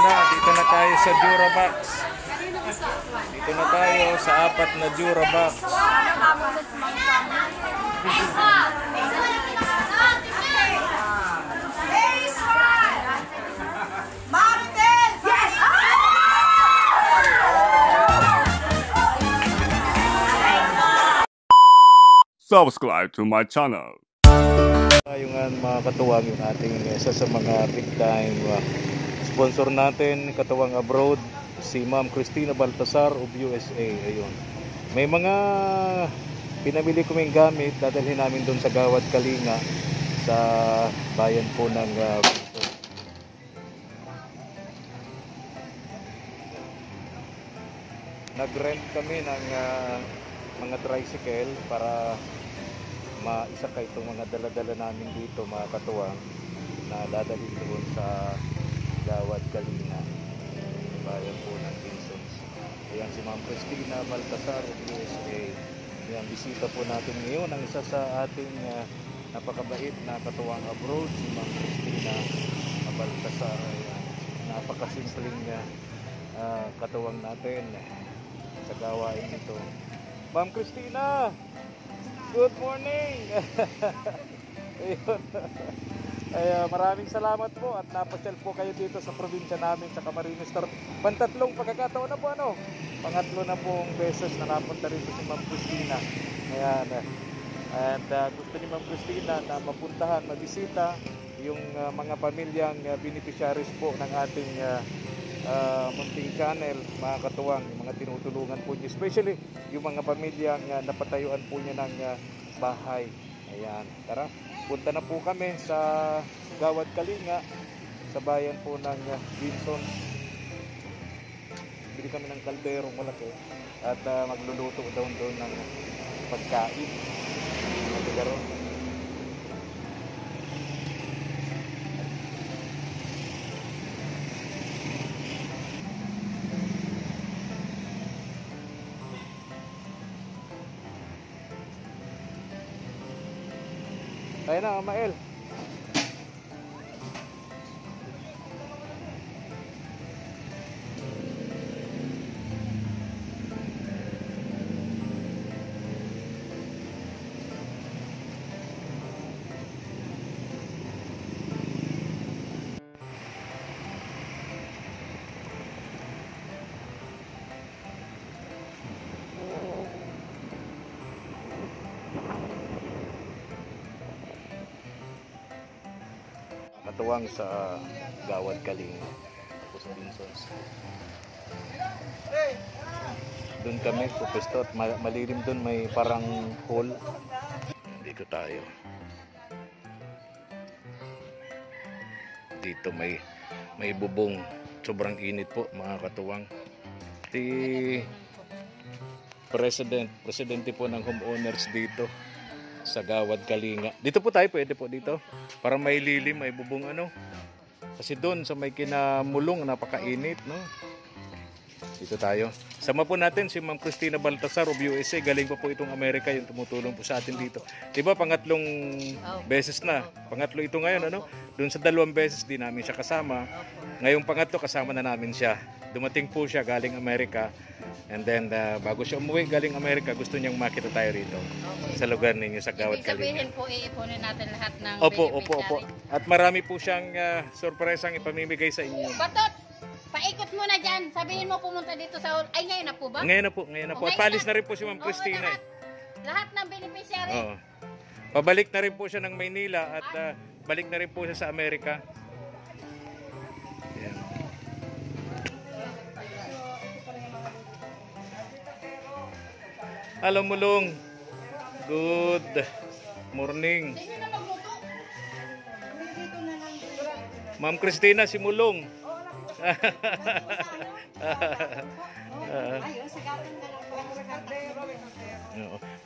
Dito na tayo sa Durabox. Dito na tayo sa 4 na Durabox. Subscribe to my channel. Yung mga katuwang yung ating isa sa mga big time sponsor natin, katuwang abroad, si Ma'am Cristina Baltasar of USA. Ayun. May mga pinamili kaming gamit, dadalhin namin doon sa Gawad Kalinga sa bayan po ng nag-rent kami ng mga tricycle para maisakay itong mga dala-dala namin dito, mga katuwang, na dadalhin doon sa Gawad Kalinga, bayan po ng Vinsons. Ayan si Ma'am Cristina Baltasar of USA. Ayan, bisita po natin ngayon ang isa sa ating napakabait na katuwang abroad, si Ma'am Cristina Baltasar. Ayan, napakasimpleng katuwang natin sa gawain ito. Ma'am Cristina, good morning! Ayun. Ay, maraming salamat po at napasyal po kayo dito sa probinsya namin sa Camarines Norte. Pantatlong pagkakataon na po, ano? Pangatlo na pong beses na napunta rito si Ma'am Cristina. Ayan. At gusto ni Ma'am Cristina na mapuntahan, mabisita yung mga pamilyang beneficiaries po ng ating munting channel, mga katuwang, yung mga tinutulungan po niya, especially yung mga pamilyang napatayuan po niya ng bahay. Ayan, tara, punta na po kami sa Gawad Kalinga sa bayan po ng Vinsons. Bili kami ng kaldero malaki at magluluto doon ng pagkain. Magagaroon. Ayun na, Mael. Katuwang sa Gawad Kalinga po sa Vinsons. Doon kami pupesto at malilim doon, may parang hall. Dito tayo. Dito may bubong. Sobrang init po, mga katuwang. Presidente po ng homeowners dito sa Gawad Kalinga. Dito po tayo, pwede po dito. Para may lilim, may bubong ano. Kasi doon sa may kinamulong, napakainit, no? Dito tayo. Sama po natin si Ma'am Cristina Baltasar of USA. Galing pa po itong Amerika, yung tumutulong po sa atin dito. Diba, pangatlong beses na. Pangatlo ito ngayon, ano? Doon sa 2 beses din namin siya kasama. Ngayong pangatlo, kasama na namin siya. Dumating po siya galing Amerika. And then, bago siya umuwi galing Amerika, gusto niyang makita tayo rito. Sa lugar ninyo, sa Gawad Kalinga. Sabihin po, iipunin natin lahat ng Opo. At marami po siyang sorpresang ipamimigay sa inyo. Batot! Paikot mo na dyan. Sabihin mo pumunta dito sa... Ay, ngayon na po ba? Ngayon na po. At palis na rin po si Ma'am Cristina. Lahat ng beneficiary. Oo. Pabalik na rin po siya ng Maynila at balik na rin po siya sa Amerika. Ayan. Hello, Mulong. Good morning. Ma'am Cristina, si Mulong.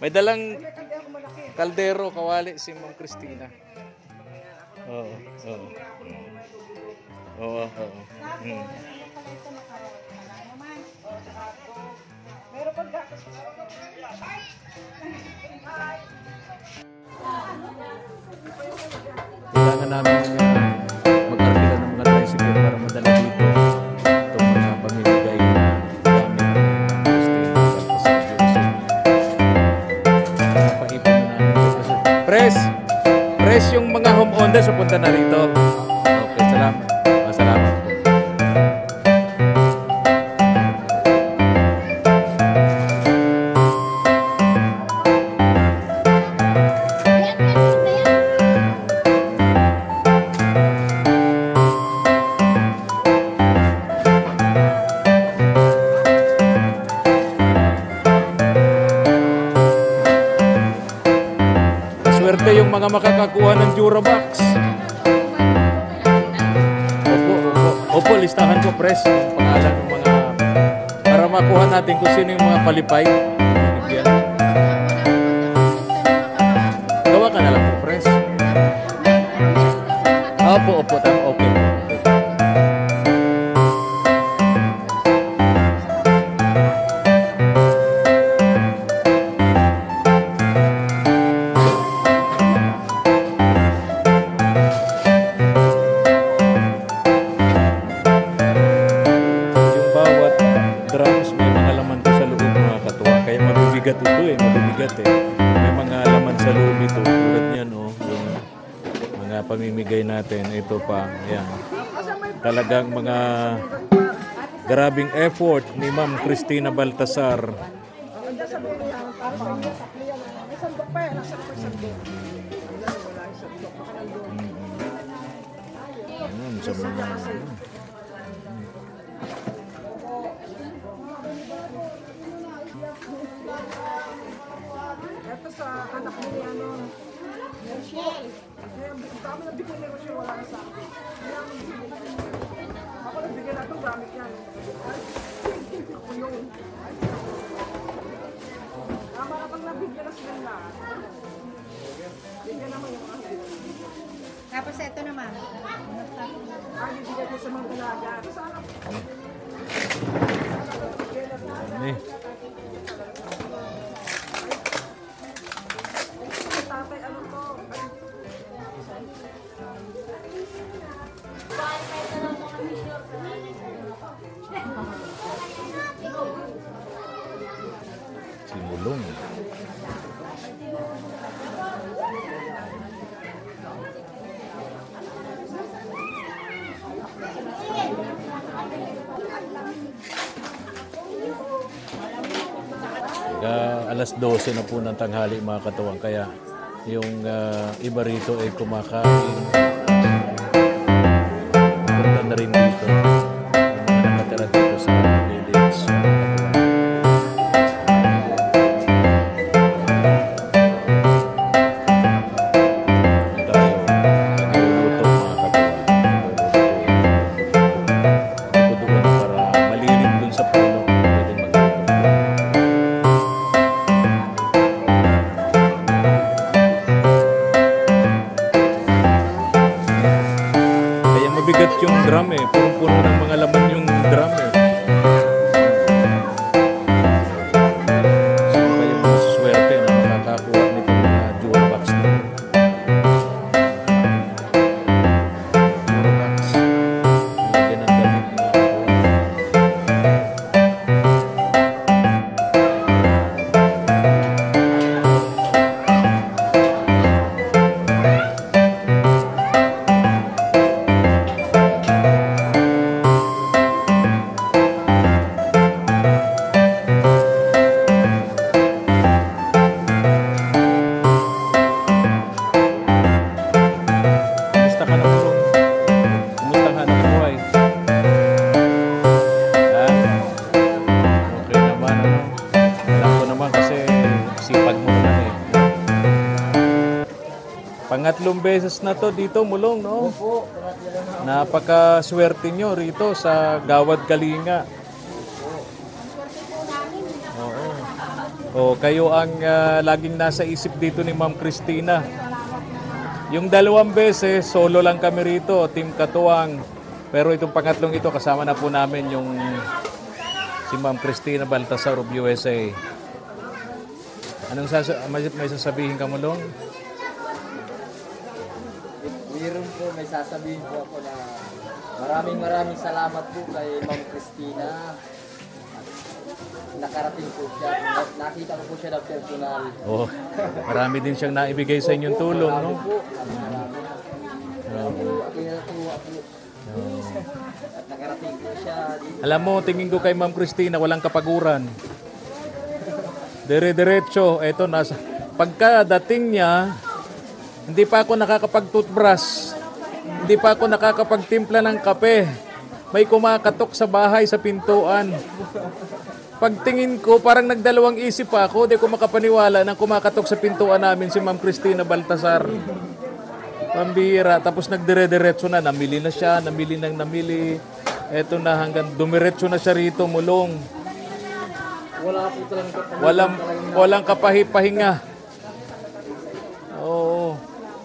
May dalang kaldero, kawali si Ma'am Cristina. Oo. Kailangan namin mag-artila ng mga tricycle para madala dito. Press yung mga homeowners pupunta na rito. Okay, salamat. Salamat po. Swerte yung mga makakakuha ng Durabox. Opo, listahan ko, Pres, yung pangalan ng mga, para makuha natin kung sino yung mga palipay. Yan. Gawa ka na lang po, Pres. Opo, okay. Mabibigat eh. May mga laman sa loob ito. Tulad niyan, oh, yung mga pamimigay natin. Ito pa, yan. Talagang mga grabing effort ni Ma'am Cristina Baltasar. Sa mga... Ito sa anak ni Rochelle. Kami nabigyan ni Rochelle, wala na sa akin. Ako nabigyan na ito, gamit yan. Ako yung... Tama na pag nabigyan na sila na. Bigyan naman yung mga. Tapos ito naman. Bigyan niya sa mga dalaga. Sa anak. Ini. Tatay, ano to? Simulong. Alas 12 na po ng tanghali mga katuwang, kaya yung iba rito ay kumakain. Punta na rin dito. Yung mga nakatira dito sa village. Tayo, nagluluto mga katuwang. Ikudugan para malilim dun sa puno. Pwede magluto. Mabigat yung drum eh. Punong-puno ng mga laman yung drum eh. Sino ba yung masaswerte na makakakuha nito mga Durabox na? Durabox. Nilagyan ng damit mga pangatlong beses na to dito, Mulong, no? Napaka-swerte nyo rito sa Gawad Kalinga. Oo. O, kayo ang laging nasa isip dito ni Ma'am Cristina. Yung dalawang beses, solo lang kami rito, Team Katuwang. Pero itong pangatlong ito, kasama na po namin yung si Ma'am Cristina Baltasar of USA. Anong may sasabihin ka, Mulong? Meron po, may sasabihin po ako na maraming salamat po kay Ma'am Cristina. nakarating po siya. Nakita ko po siya ng personal. Oh, marami din siyang naibigay sa inyong tulong, no? Po, marami. Ako yung natuwa po. At nakarating po siya dito. Alam mo, tingin ko kay Ma'am Christina, walang kapaguran. Dire-diretso, eto nasa. Pagkadating niya, hindi pa ako nakakapag-toothbrush. Hindi pa ako nakakapagtimpla ng kape. May kumakatok sa bahay sa pintuan. Pagtingin ko, parang nagdalawang isip pa ako. Di ko makapaniwala nang kumakatok sa pintuan namin si Ma'am Christina Baltasar. Pambira. Tapos nagdire-diretso na. Namili na siya. Namili. Eto na hanggang dumiretso na siya rito, mulong. Wala po talagang Walang kapahipahinga. Oo.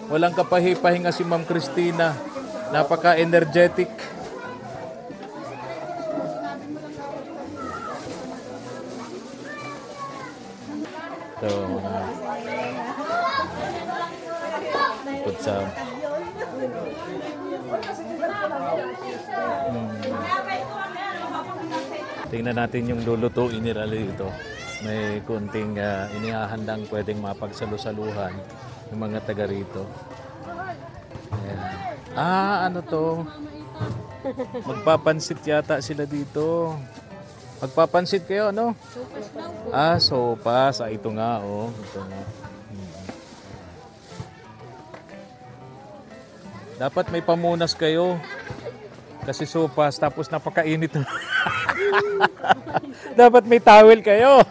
Walang kapahipahinga si Ma'am Christina. Napaka-energetic. So, put some. Tingnan natin yung lulutuin ni Raleigh ito. May kunting inihahandang pwedeng mapagsalusaluhan ng mga taga rito. Ayan. Ano to? Magpapansit yata sila dito. Magpapansit kayo, no? Sopas. Ito nga, oh. Ito nga. Dapat may pamunas kayo. Kasi sopas, tapos napakainit. Dapat may towel kayo.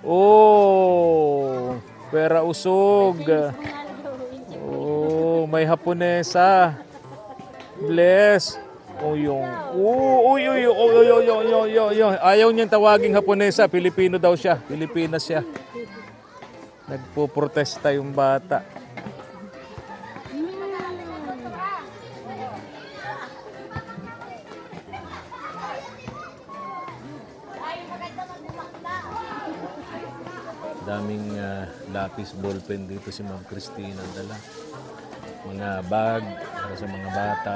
Oh, pera usog. Oh, may haponesa. Bless. Uy. Ayaw niyang tawaging haponesa, Pilipino daw siya. Pilipinas siya. Nagpo-protesta yung bata. Daming lapis, ballpen dito si Ma'am Christina dala. Mga bag para sa mga bata.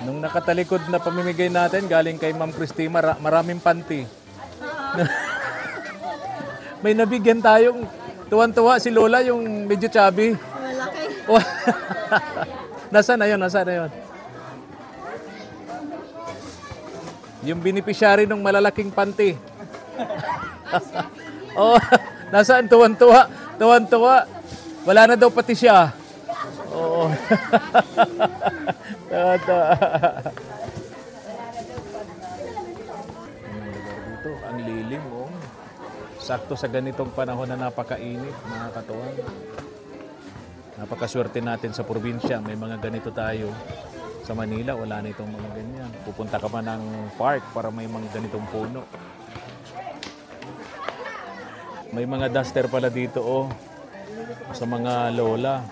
Nung nakatalikod na pamimigay natin galing kay Ma'am Christina, maraming panty. May nabigyan tayong tuwan-tuwa si Lola, yung medyo chubby. Malaki. Nasaan na yun? Yung beneficiary ng malalaking panty. Oh, nasaan tuwan-tuwa? Wala na daw pati siya. Oo. Tata. Dito, ang lilim, oh. Sakto sa ganitong panahon na napakainit, mga katuwang. Napakaswerte natin sa probinsya. May mga ganito tayo. Sa Manila, wala na itong mga ganyan. Pupunta ka pa ng park para may mga ganitong puno. May mga duster pala dito, oh. Sa mga lola.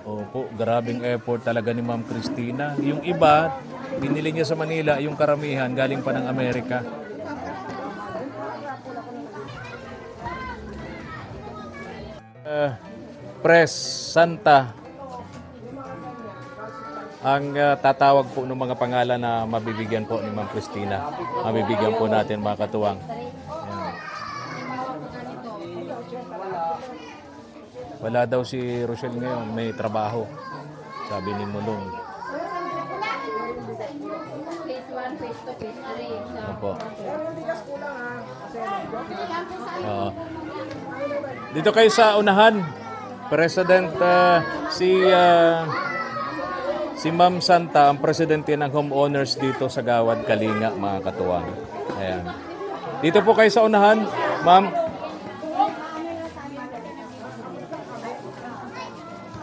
Opo, grabing effort talaga ni Ma'am Christina. Yung iba, binili niya sa Manila, yung karamihan, galing pa ng Amerika. Press Santa ang tatawag po ng mga pangalan na mabibigyan po ni Ma'am Christina. Mabibigyan po natin, mga katuwang. Ayan. Wala daw si Rochelle ngayon, may trabaho, sabi ni Mulong. Phase 1, phase 2, phase 3. Opo. Dito kayo sa unahan. President si Ma'am Santa, ang presidente ng homeowners dito sa Gawad, Kalinga, mga katuwang. Ayan. Dito po kayo sa unahan, Ma'am.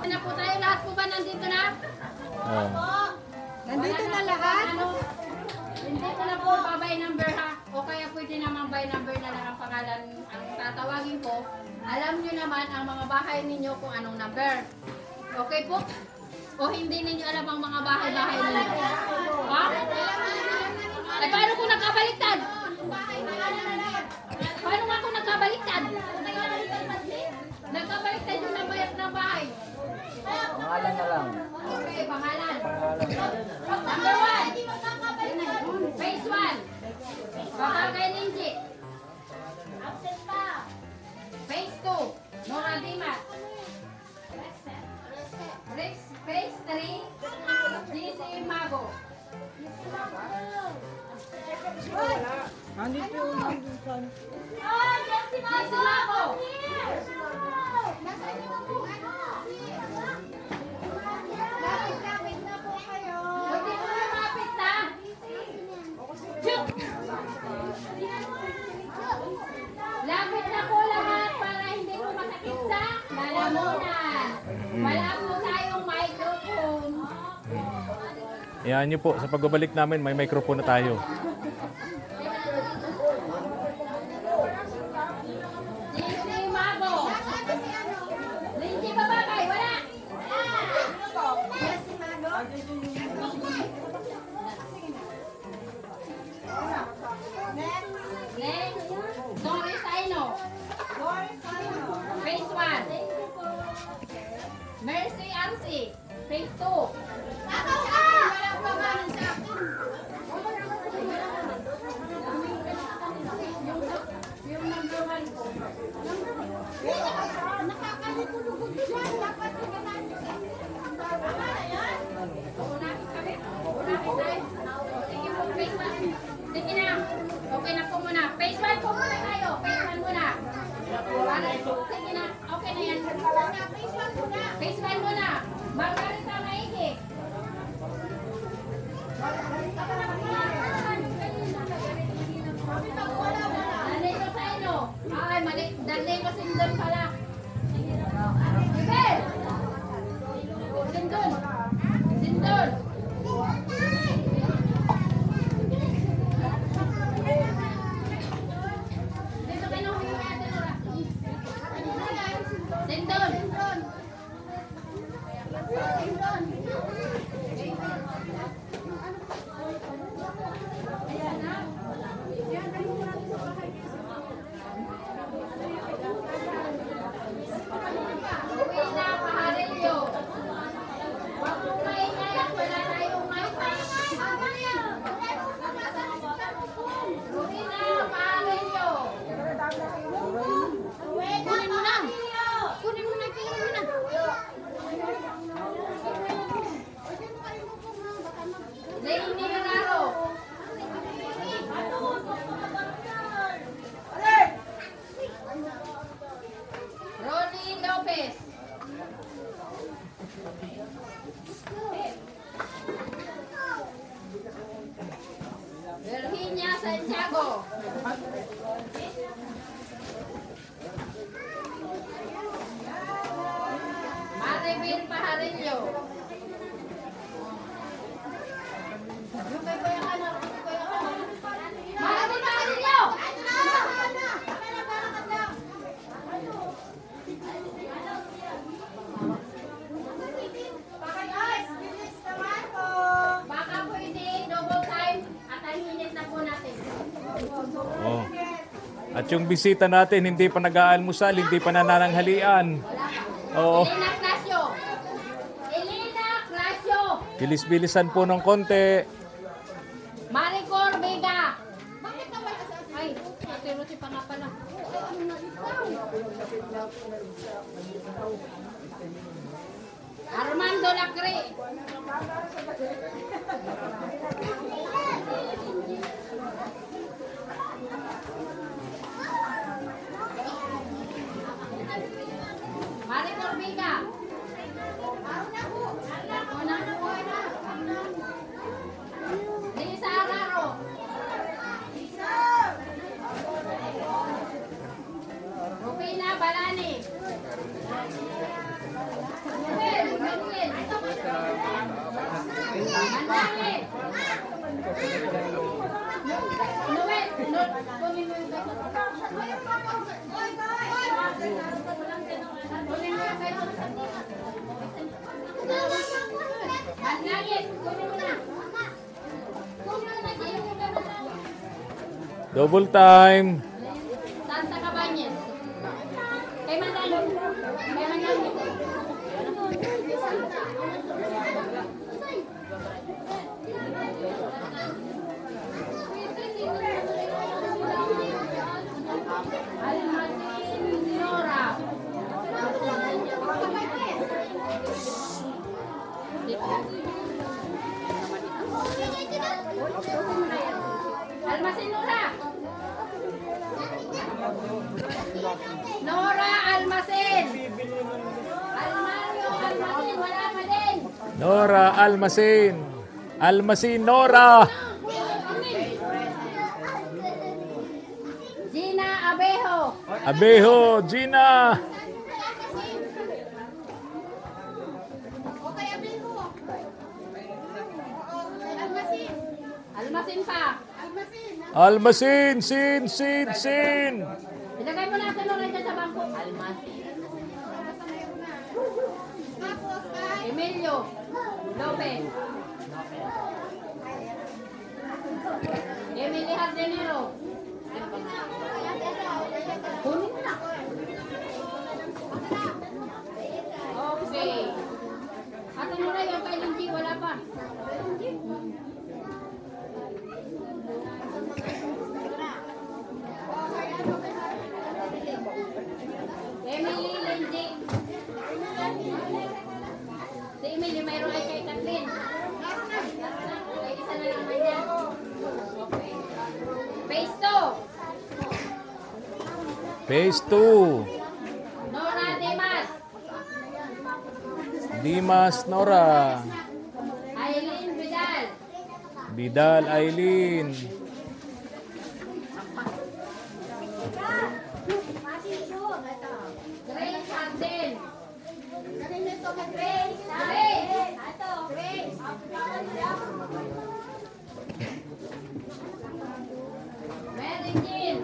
Na po tayo, lahat po ba nandito na? Nandito na lahat? Hindi ko na po by number ha. O kaya pwede naman by number na lang ang pangalan ang tatawagin ko. Alam nyo naman ang mga bahay ninyo kung anong number. Okay po? O hindi ninyo alam ang mga bahay-bahay ninyo? Ha? Ay, paano kung nagkabaliktad? Paano nga kung nagkabaliktad? Nagkabaliktad yung nabayat ng bahay. Pangalan na lang. Okay, pangalan. Si Mago! Lapit na po kayo. Hindi mo lumapit na! Chuk! Lapit na po lahat para hindi po masakit sa lalamunan. Wala po tayong microphone. Iyan nyo po, sa pagbabalik namin, may microphone na tayo. Si Mago! Lindsay Babagay, wala! Next, Doris Aino. Phase 1. Mercy Arce. Phase 2. Yung number 1 po. Nakakalipulugod dyan. Dapat Unahin kami. Unahin tayo. Sige po, phase 1. Sige na. Okay na po muna. Phase 1 po muna tayo. Phase 1 muna. Sige na. Okay na yan. Phase 1 muna. Margarita Maigi. Danilo sa inyo. Ay, mali. Danilo Sindon pala. Ibel! Sindon! Sindon! Dito kayo humingi natin ora. Sindon! Uwi na, Paharilyo. Huwag mong maingay at wala tayong wifi. Uwi na, Paharilyo. Kunin mo na. Kunin mo na, kunin mo na. Lenny Herrero. Ronnie Lopez. Virginia Santiago. Maribel Pajarillo. Maribel Pajarillo. Baka pwede double time at ang hinit na po natin. Oh. At yung bisita natin, hindi pa nag-aalmusal, hindi pa nanananghalian. Oo. Elena Clasio. Elena Clasio. Bilis-bilisan po ng konti. Maricor Vega. Ay, pero si pa nga pala. Armando Lacre. Maricor Vega. Lisa Araro. Rufina Balani. Manuel. Manali. Noel. Kunin mo yung Manali. Kunin mo na. Double time. Santa Cabañas. Kay Manalo. Kay Manalo. Almasin Nora. Almasin Nora. Nora Almacen. Almario Almacen, wala pa din. Nora Almacen. Almacen Nora. Gina Abejo. Abejo Gina. Almacen pa. Almacen sin. Ilagay mo natin ulit dyan sa bangko. Emilio Lopez. Emily Hardenero. Kunin mo na. Okay. Atin mo na yung kay Lindy, wala pa. Emily Lindy. Si Emily, mayroon ay kay Kathleen. Ay, isa na lang naman yan. Okay. Phase 2. Phase 2. Nora Dimas. Dimas Nora. Aileen Vidal. Vidal Aileen. Grace Arden. Mary Jean.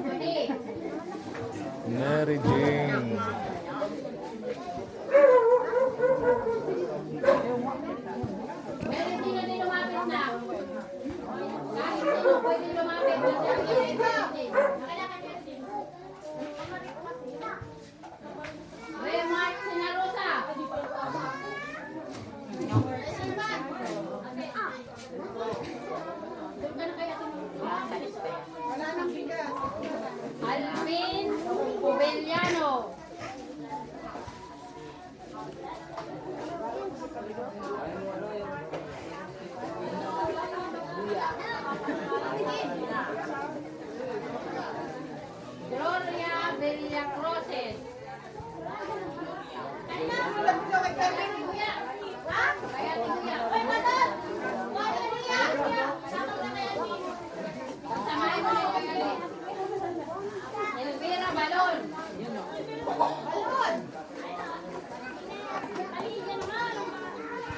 Mary Jane. Mary Jean na din lumapit na. Kahit sino pwede lumapit. Remark Sinarosa. Alvin Ubeliano. Gloria Villacroses. Elvira Balon.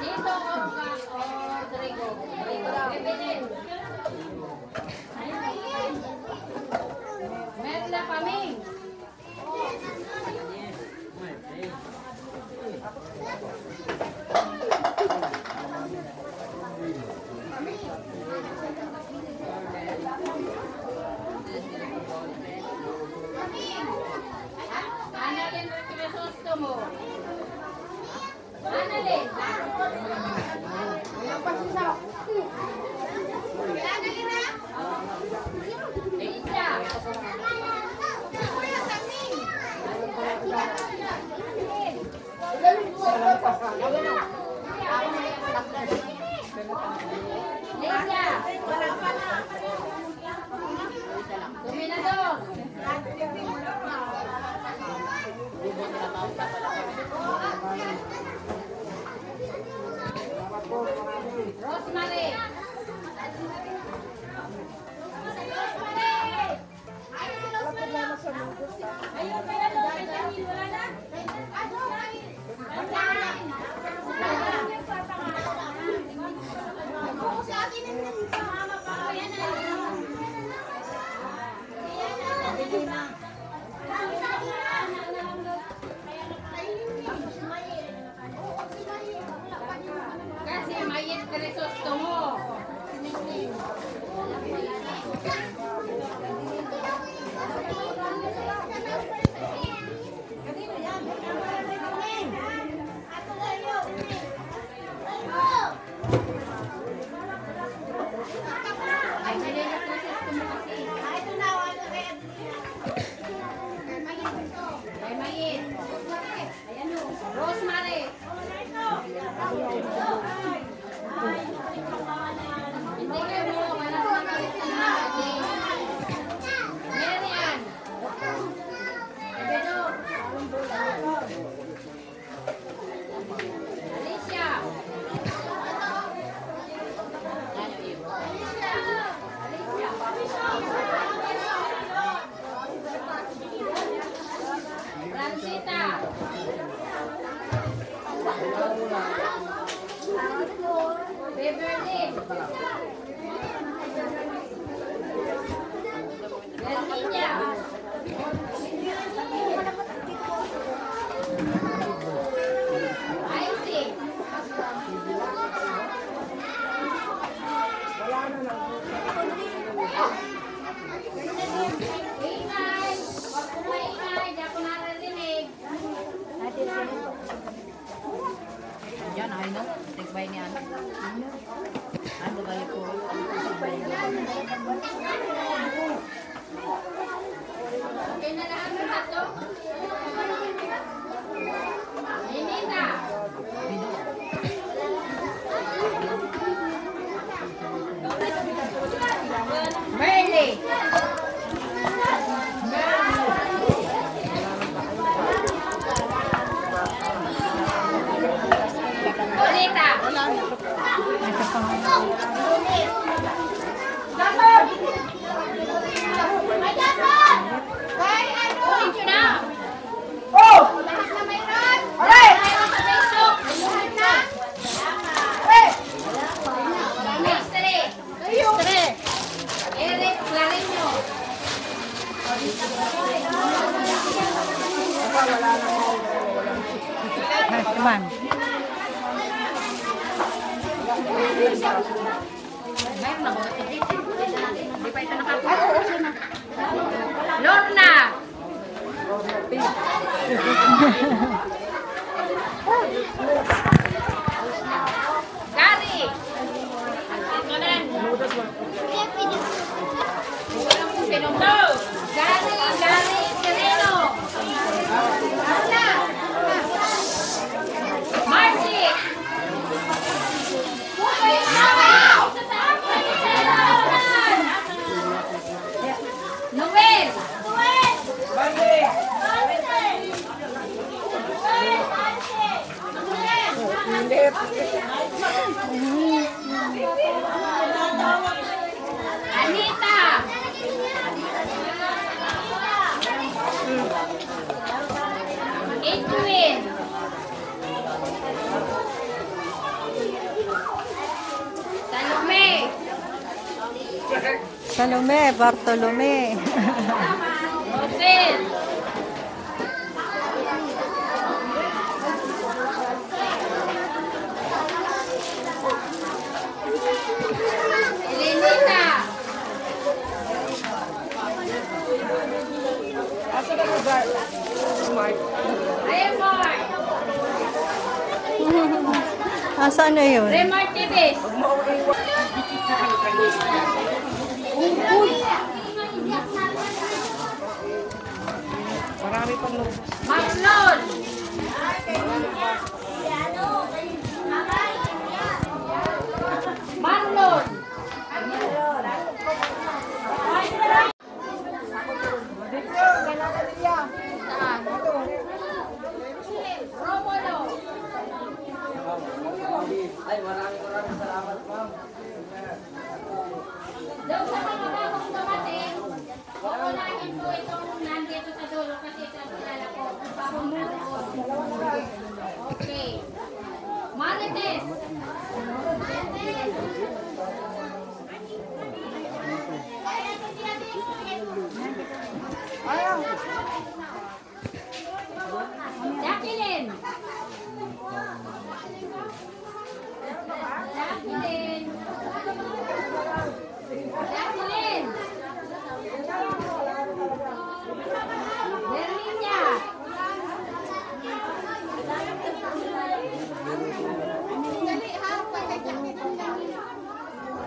Tito Rodrigo. Evelyn. Merla Paming. Annalyn Crisostomo. Annalyn. Dominador. Rosemary. Kasi mayit Crisostomo. Ay, nililit Crisostomo kasi. Ay, mayit. Rosemary. Hindi kayo mo, walang mga kalit na natin. Mary Ann. bahay niya. Ano ba yung puro? Okay na lahat ng tato? Hindi na. Merly. Lolita. Thank you na. Eric Clareño. Lorna. Gary. Gary Sereno. Marcy. Noel. Anita. Edwin. Salome. Salome, Bartolome. Rosel. Elenita. Remar. Asan na yun? Remar Tibes. Marlon. Marlon. Romulo. Ay, maraming salamat, ma'am. Doon sa mga bagong dumating, uunahin po itong nandito sa dulo kasi ito ang kilala ko. Bagong dumating. Okay. Marites. Jacqueline. Jacqueline. Jacqueline. Berlinia.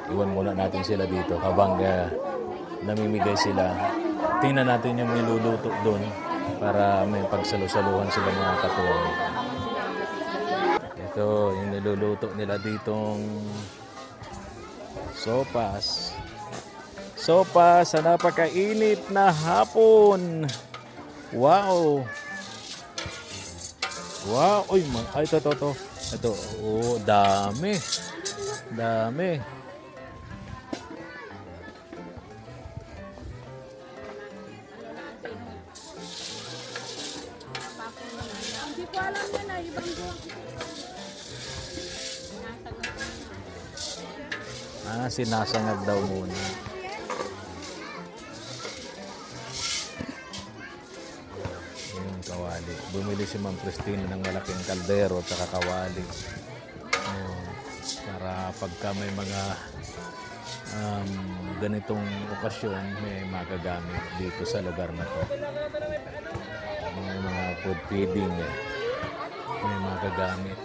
Iwan muna natin sila dito habang namimigay sila. Tingnan natin yung niluluto doon para may pagsalusaluhan sila mga katuwang. Ito yung niluluto nila ditong sopas. Sopas sa napakainit na hapon. Wow! Wow! Uy, ay, ito. Ito, oh, dami. Dami. Sinasangag daw muna. Yung kawali. Bumili si Ma'am Christine ng malaking kaldero at saka kawali. Para pagka may mga ganitong okasyon, may magagamit dito sa lugar na to. Mga food feeding, may magagamit.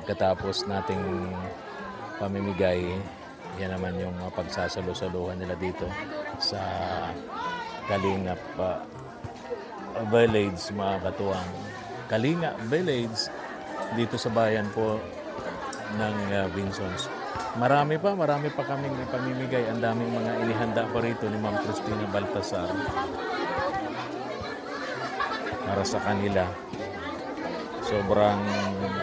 pagkatapos nating pamimigay, yan naman yung pagsasalo-saluhan nila dito sa Kalingap Village, mga katuwang. Kalingap Village dito sa bayan po ng Vinsons. Marami pa kaming pamimigay. Ang daming mga inihanda pa rito ni Ma'am Cristina Baltasar para sa kanila. Sobrang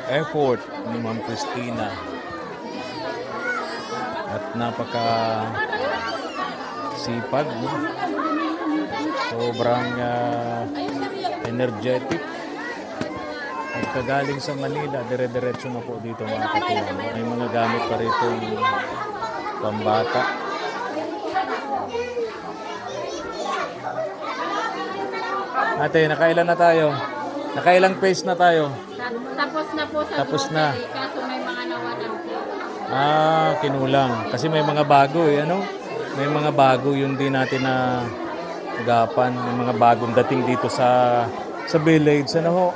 effort ni Ma'am Cristina at napaka sipag, no? Sobrang energetic. Pagkagaling sa Manila, dire-diretso na po dito, mga katuwang. May mga gamit pa rito yung pambata. Ate, nakailan na tayo? Nakailang phase na tayo? Tapos na po sa Tapos na. grocery, kaso may mga nawalan po. Kinulang. Kasi may mga bago ano? May mga bago yung di natin na agapan. May mga bagong dating dito sa village. Ano ho?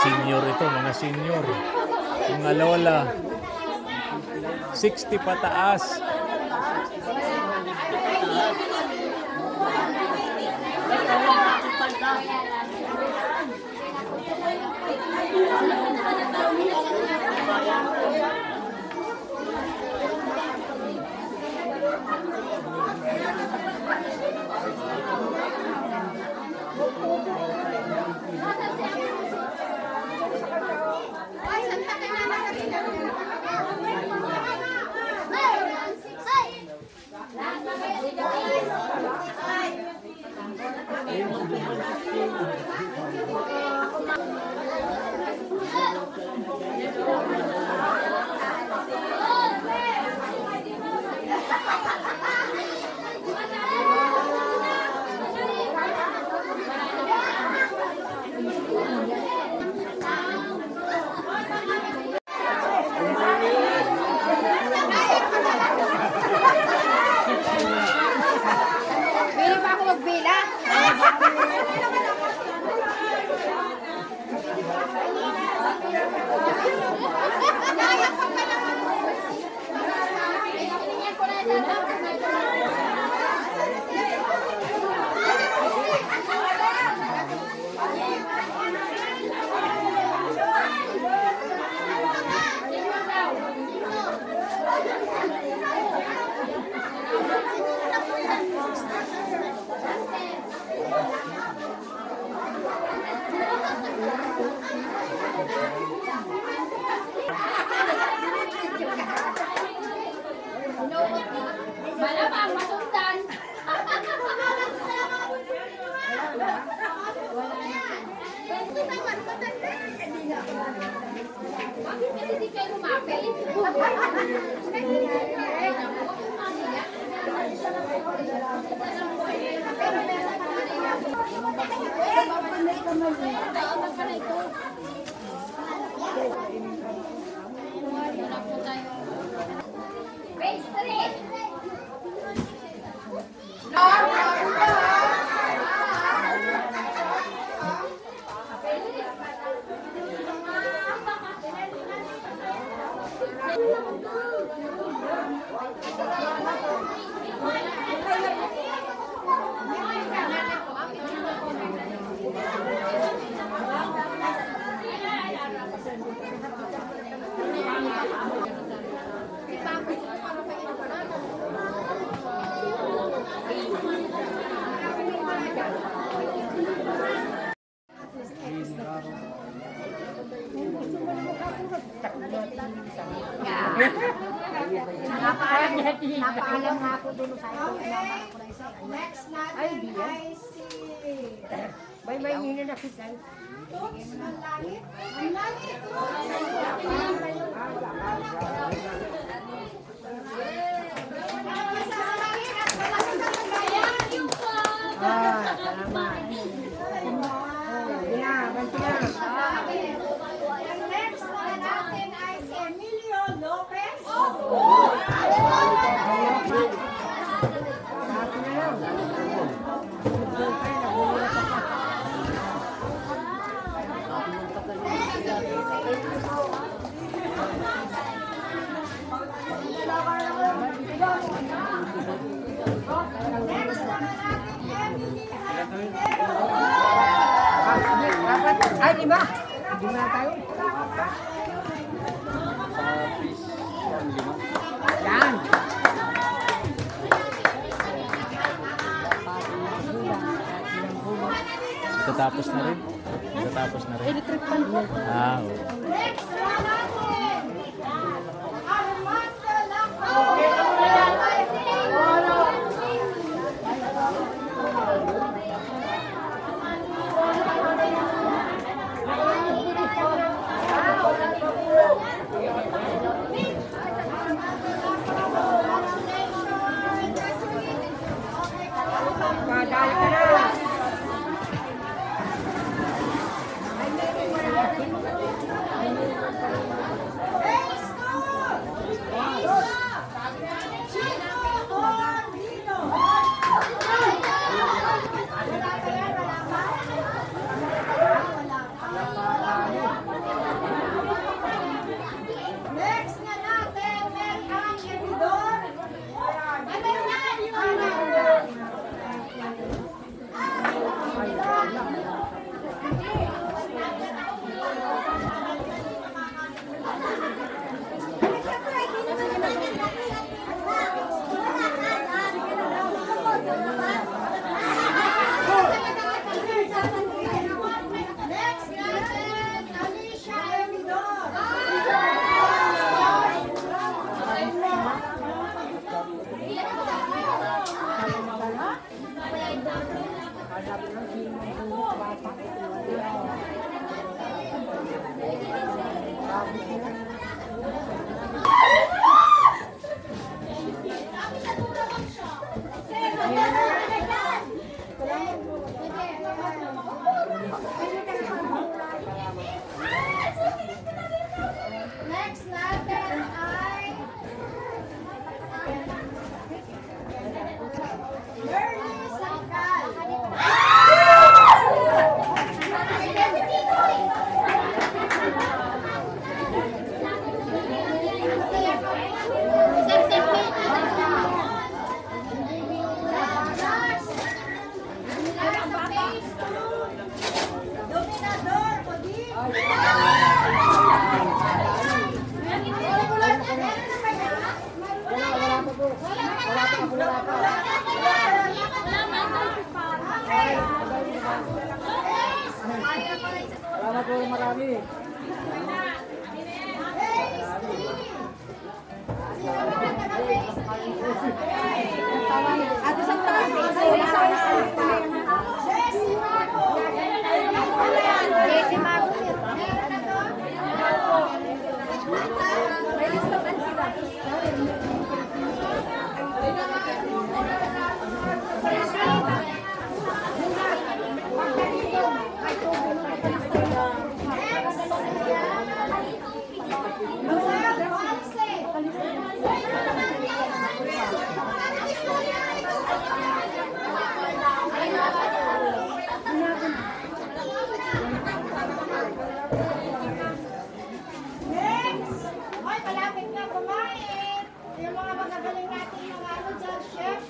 Senior ito, mga senior, mga lola, 60 pataas. Ay, Malamang masundan. Bakit kasi di kayo lumapit? Phase 3. Napaalam nga ako doon sa ito. Next natin Ay, di yan. ay si... May hina na kita. Oops, Manlangit. Manlangit! Salamat. Yeah, ganti na. Ang next na natin ay si Emilio Lopez. Happy na lang. Ay, lima. Lima na tayo. Yan. Natatapos na rin. Natatapos na rin. Electric fan. Ah, oo. Next na natin. Armando Lacao. Madali ka na. Next na natin, Merkang Emidor. Next natin, Alicia Emidor. bago marami. Ate Santa. Jesse Mago. May listahan sila. Next! Hoy, malapit na kumain. Yung mga magagaling natin mga ano dyan, chef.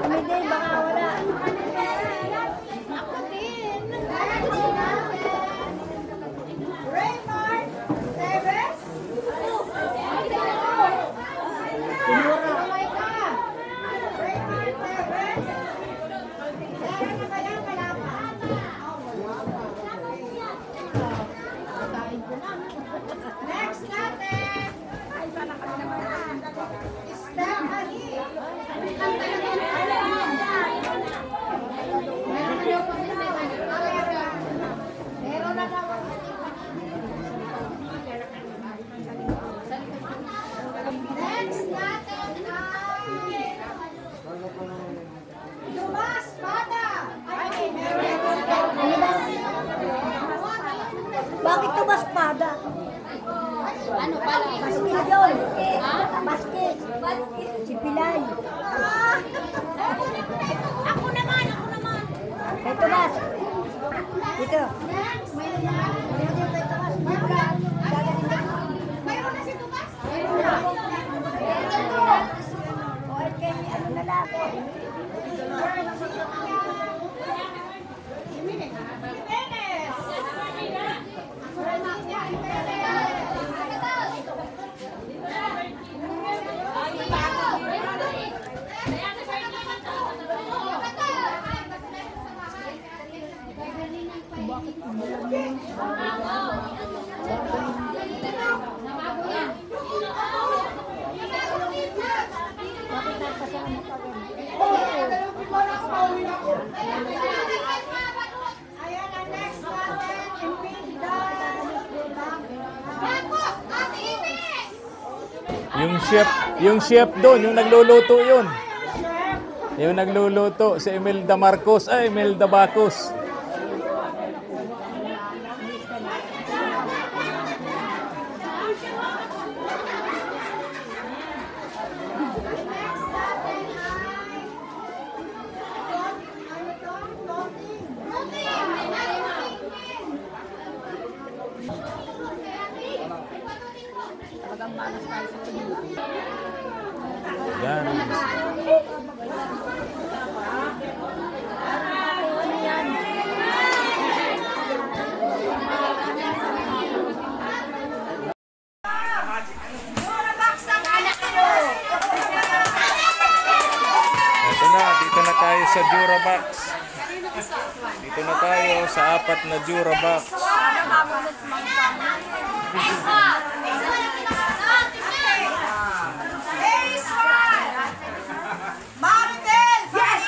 Hindi, baka wala. Ako din. Raymond Teves. Raymond Teves. Meron na ba yan? Wala pa. Next natin. Stephanie. Meron na daw ako. Next natin ay Tomas Pada. Ay, Bakit tumaspada? Ano pala? Basket yun. Ha? Basket. Si Pilay. Ako naman. Kay Tomas. Dito. Next. Mayroon na si Tomas? O, kay ano na lang. Ayan ang next natin. Impinda. Yung chef doon, yung nagluluto yun. Yung nagluluto, si Imelda Marcos, Imelda Bacos. Yan. Ito na, dito na tayo sa Durabox. Dito na tayo sa 4 na Durabox. Maribel! Yes!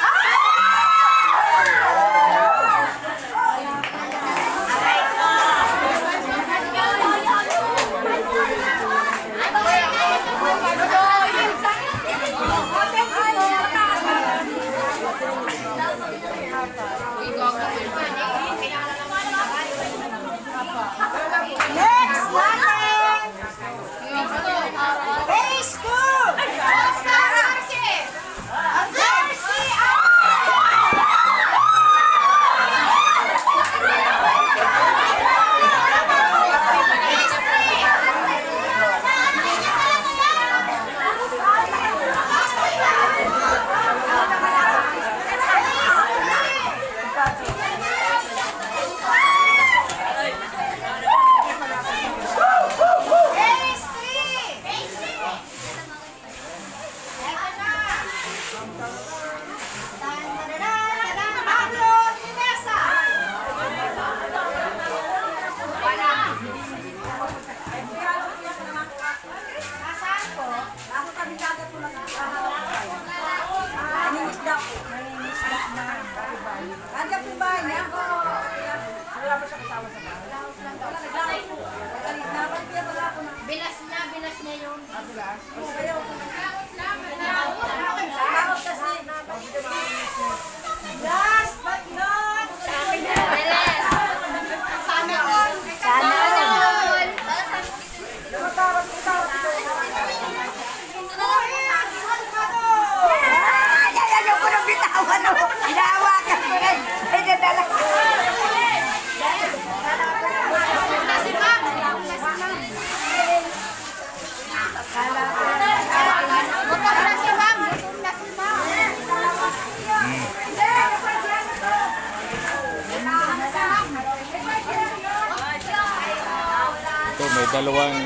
Ito, may dalawang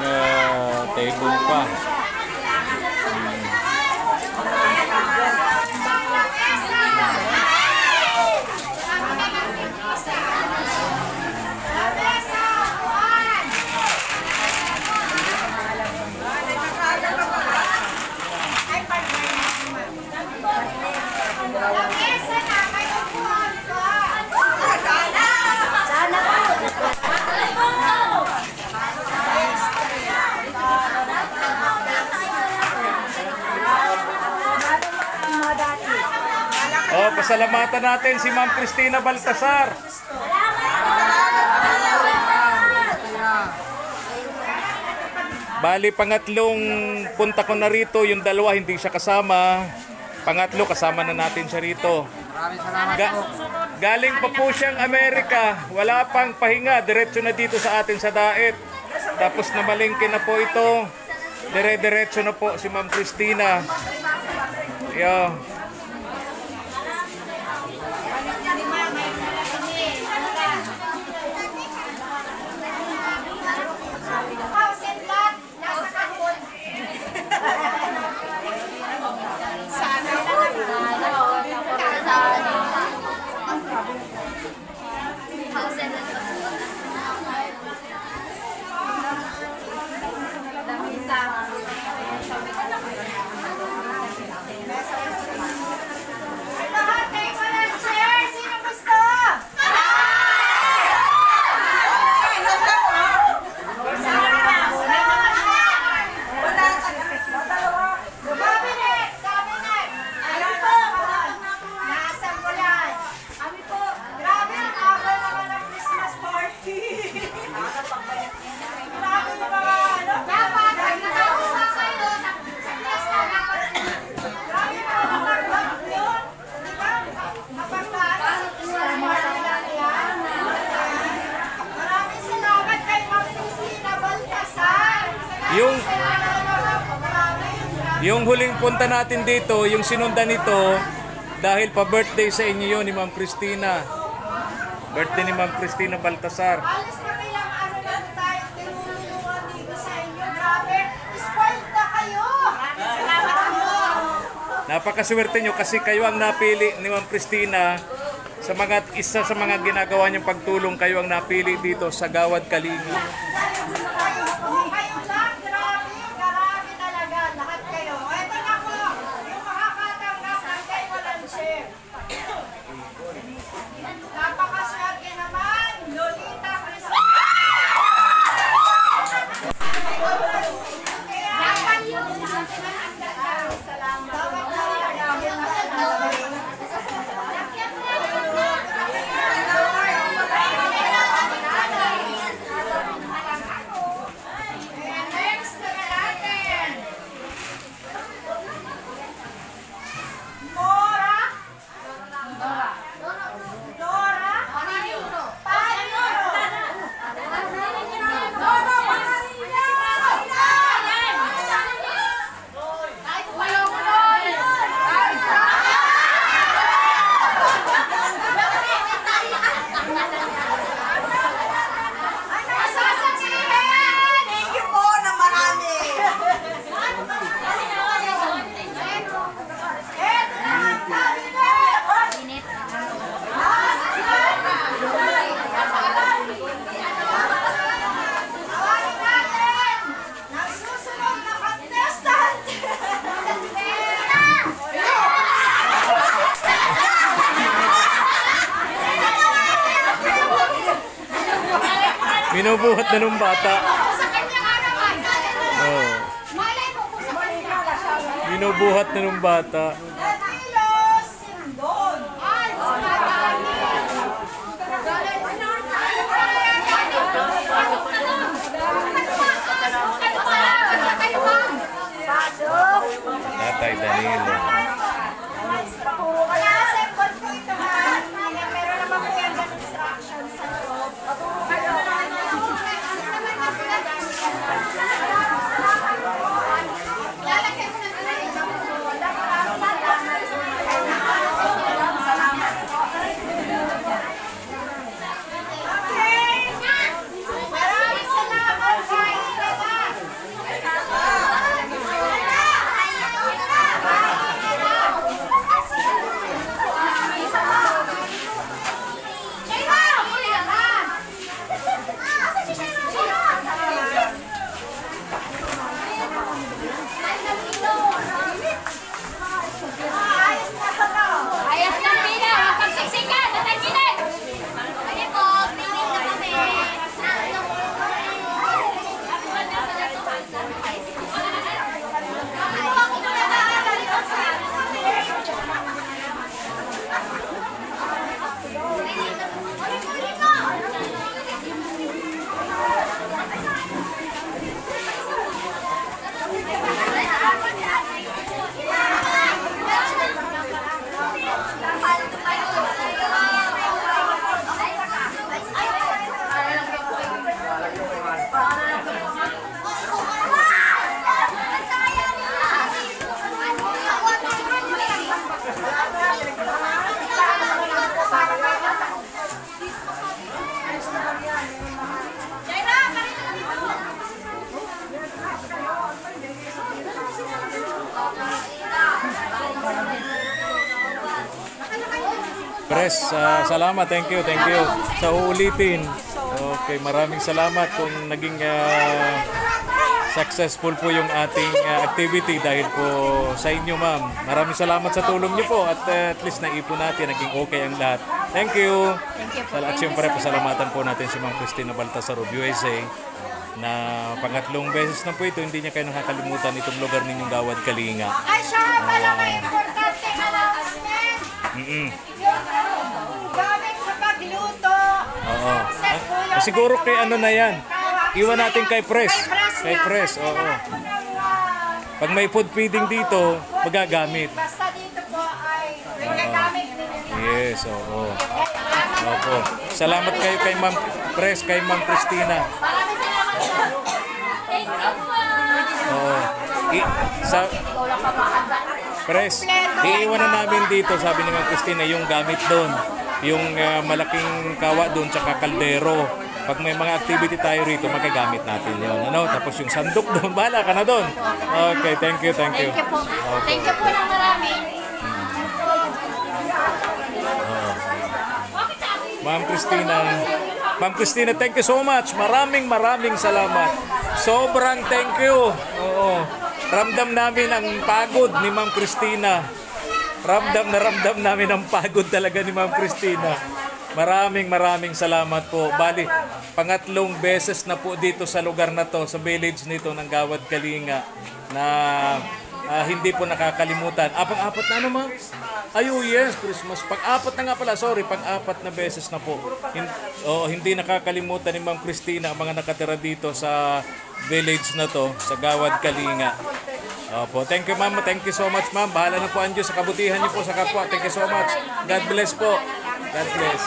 table pa. Oh, pasalamatan natin si Ma'am Cristina Baltasar. Bali, pangatlong punta ko na rito. Yung dalawa, hindi siya kasama. Pangatlo, kasama na natin siya rito. Galing pa po siyang Amerika. Wala pang pahinga. Diretso na dito sa atin sa Daet. Tapos namalingkin na po ito. Dire-diretso na po si Ma'am Cristina. Yo. Yung huling punta natin dito, yung sinundan nito, dahil pa-birthday sa inyo yun ni Ma'am Cristina. Birthday ni Ma'am Cristina Baltasar. Alis kami lang, ano lang tayo, tinulungan dito sa inyo. Grabe, spoiled na kayo. Salamat mo. Napakaswerte nyo kasi kayo ang napili ni Ma'am Cristina sa isa sa mga ginagawa niyong pagtulong. Kayo ang napili dito sa Gawad Kalinga. Binubuhat na nung bata. Oh. Binubuhat na nung bata. Tatay Danilo. Pres, salamat. Thank you. Sa uulitin. Okay, maraming salamat kung naging successful po yung ating activity dahil po sa inyo, ma'am. Maraming salamat sa tulong niyo po at least naipon natin, naging okay ang lahat. Thank you. At siyempre, pasalamatan po natin si Ma'am Cristina Baltasar of USA na pangatlong beses na po ito, hindi niya kayo nakakalimutan itong lugar ninyong Gawad Kalinga. Ay, siya pala may importante announcement. Yung gamit sa pagluto. Oo. Siguro kay ano na yan. Iwan natin kay Pres. Kay Pres, oo. Pag may food feeding dito, magagamit. Basta dito po ay magagamit ninyo. Yes, oo. Opo. Salamat kayo kay Ma'am Pres, kay Ma'am Cristina. Maraming salamat po. Thank you po. Oo. Pres, iiwan na namin dito, sabi ni Ma'am Cristina, yung gamit doon. Yung malaking kawa doon, tsaka kaldero. Pag may mga activity tayo rito, magagamit natin yun. Ano? Tapos yung sandok doon, bahala ka na doon. Okay, thank you. Thank you po. Thank you po ng marami. Ma'am Cristina, thank you so much. Maraming salamat. Sobrang thank you. Oo. Ramdam namin ang pagod ni Ma'am Cristina. Ramdam namin ang pagod talaga ni Ma'am Cristina. Maraming salamat po. Bali, pangatlong beses na po dito sa lugar na to, sa village nito ng Gawad Kalinga na hindi po nakakalimutan. Pang-apat na ano, ma'am? Ay, oh yes, Christmas. Pang-apat na nga pala, sorry, pang-apat na beses na po. Hindi nakakalimutan ni Ma'am Cristina ang mga nakatira dito sa village na to, sa Gawad Kalinga. Opo, thank you, ma'am. Thank you so much, ma'am. Bahala na po ang Diyos sa kabutihan niyo po sa kapwa. Thank you so much. God bless po. God bless.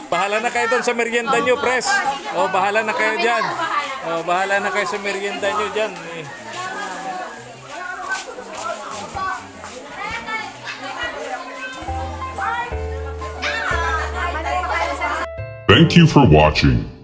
Bahala na kayo doon sa merienda nyo, Pres. Bahala na kayo dyan. Bahala na kayo sa merienda nyo dyan. Thank you for watching.